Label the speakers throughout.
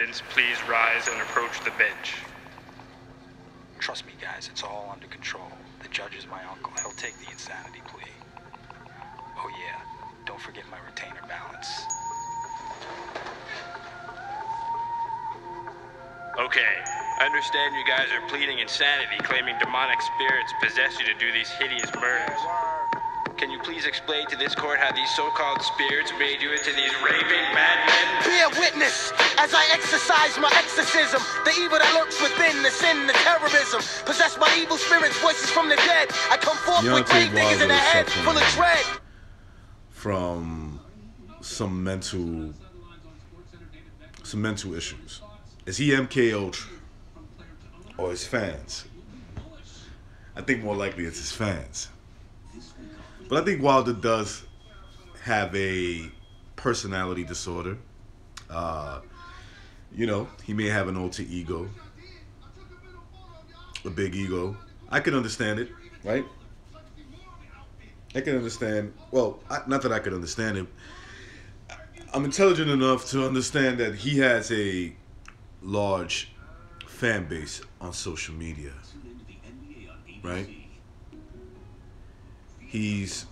Speaker 1: attendants please rise and approach the bench?
Speaker 2: Trust me, guys, it's all under control. The judge is my uncle. He'll take the insanity plea. Oh yeah, don't forget my retainer balance.
Speaker 1: Okay, I understand you guys are pleading insanity, claiming demonic spirits possess you to do these hideous murders. Can you please explain to this court how these so-called spirits made you into these raving madmen?
Speaker 3: Be a witness as I exercise my exorcism. The evil that lurks within, the sin, the terrorism. Possessed by evil spirits, voices from the dead. I come forth with grave diggers in a head full of dread.
Speaker 4: From some mental issues. Is he MK Ultra or his fans? I think more likely it's his fans. But I think Wilder does have a personality disorder. You know, he may have an alter ego, a big ego. I can understand it, right? I can understand. Well, not that I could understand it. I'm intelligent enough to understand that he has a large fan base on social media, right? He's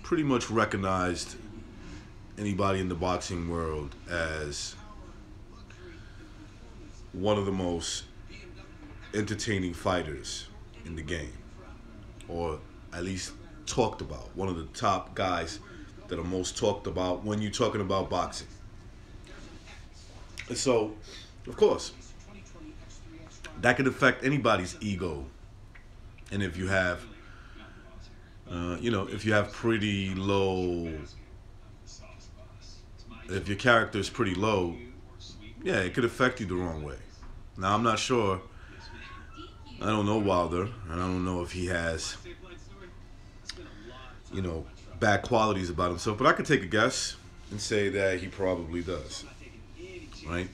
Speaker 4: pretty much recognized anybody in the boxing world as one of the most entertaining fighters in the game, or at least talked about. One of the top guys that are most talked about when you're talking about boxing. And so, of course, that could affect anybody's ego. And if you have, you know, if you have pretty low, if your character is pretty low, yeah, it could affect you the wrong way. Now, I'm not sure. I don't know Wilder, and I don't know if he has, you know, bad qualities about himself, but I could take a guess and say that he probably does, right?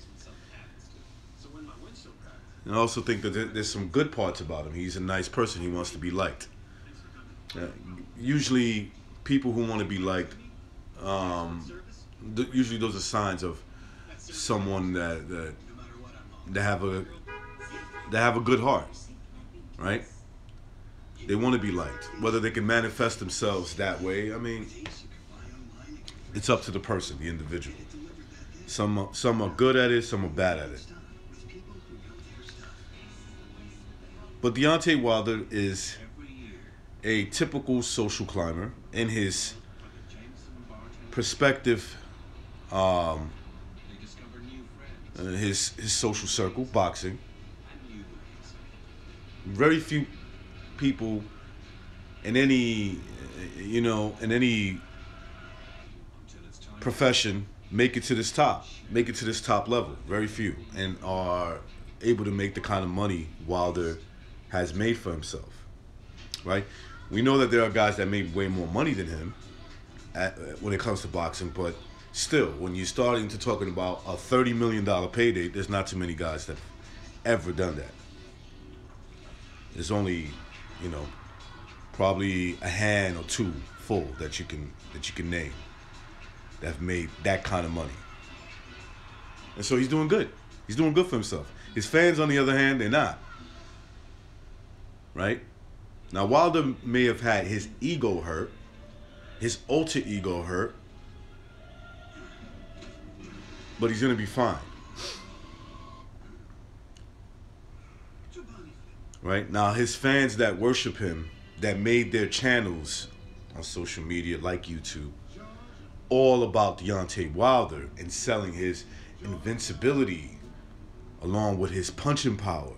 Speaker 4: And I also think that there's some good parts about him. He's a nice person. He wants to be liked. Usually, people who want to be liked, usually those are signs of someone that have a good heart, right? They want to be liked. Whether they can manifest themselves that way, I mean, it's up to the person, the individual. Some are good at it, some are bad at it. But Deontay Wilder is a typical social climber in his perspective, his social circle, boxing. Very few people in any, you know, in any profession make it to this top level. Very few, and are able to make the kind of money Wilder has made for himself, right? We know that there are guys that made way more money than him when it comes to boxing, but still, when you're starting to talking about a $30 million payday, there's not too many guys that have ever done that. There's only, you know, probably a hand or two full that you can name that have made that kind of money. And so he's doing good. He's doing good for himself. His fans, on the other hand, they're not. Right? Now, Wilder may have had his ego hurt, his alter ego hurt, but he's going to be fine. Right? Now, his fans that worship him, that made their channels on social media like YouTube, all about Deontay Wilder and selling his invincibility along with his punching power,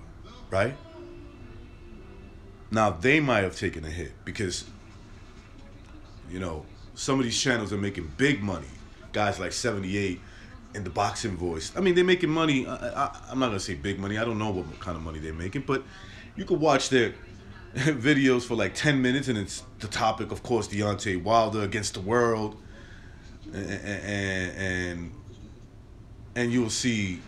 Speaker 4: right? Now, they might have taken a hit because, you know, some of these channels are making big money. Guys like 78 and the Boxing Voice. I mean, they're making money. I'm not going to say big money. I don't know what kind of money they're making, but you could watch their videos for like 10 minutes, and it's the topic, of course, Deontay Wilder against the world. And you'll see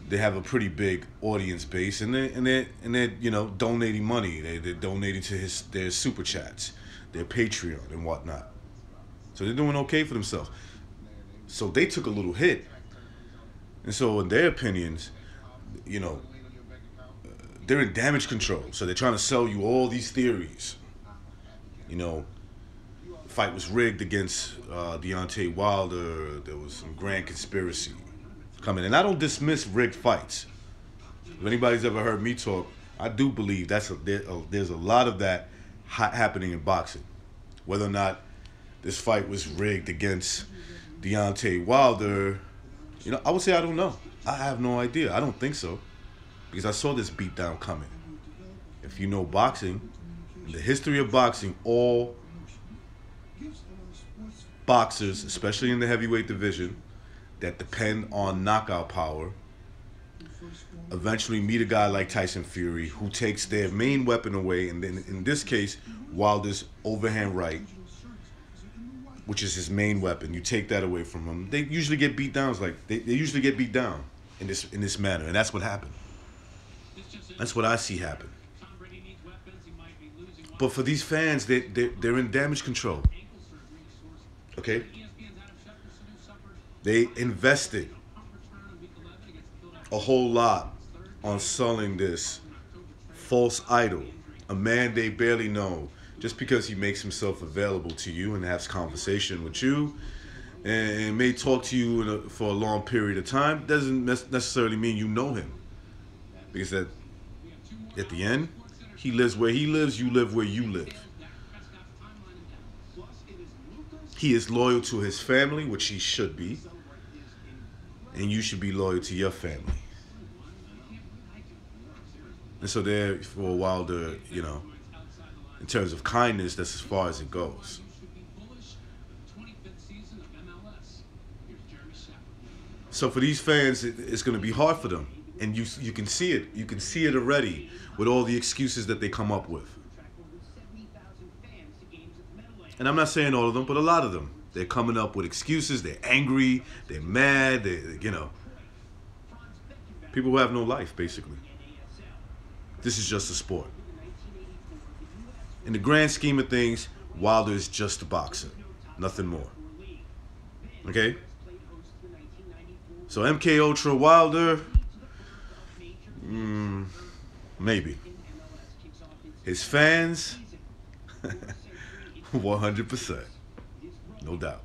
Speaker 4: they have a pretty big audience base, and they're you know, donating money. They're donating to their super chats, their Patreon and whatnot. So they're doing okay for themselves. So they took a little hit. And so in their opinions, you know, they're in damage control. So they're trying to sell you all these theories. You know, the fight was rigged against Deontay Wilder. There was some grand conspiracy coming. And I don't dismiss rigged fights. If anybody's ever heard me talk, I do believe there's a lot of that happening in boxing. Whether or not this fight was rigged against Deontay Wilder, you know, I would say I don't know. I have no idea. I don't think so. Because I saw this beatdown coming. If you know boxing, in the history of boxing, all boxers, especially in the heavyweight division, that depend on knockout power, eventually meet a guy like Tyson Fury who takes their main weapon away, and then in this case, Wilder's overhand right, which is his main weapon. You take that away from him. They usually get beat down they usually get beat down in this manner, and that's what happened. That's what I see happen. But for these fans, they're in damage control. Okay? They invested a whole lot on selling this false idol, a man they barely know, just because he makes himself available to you and has conversation with you and may talk to you for a long period of time, doesn't necessarily mean you know him. Because at the end, he lives where he lives, you live where you live. He is loyal to his family, which he should be, and you should be loyal to your family. And so therefore, Wilder, you know, in terms of kindness, that's as far as it goes. So for these fans, it's going to be hard for them. And you can see it. You can see it already with all the excuses that they come up with. And I'm not saying all of them, but a lot of them. They're coming up with excuses. They're angry. They're mad. You know, people who have no life, basically. This is just a sport. In the grand scheme of things, Wilder is just a boxer. Nothing more. Okay? So MK Ultra Wilder, maybe. His fans, 100%. No doubt.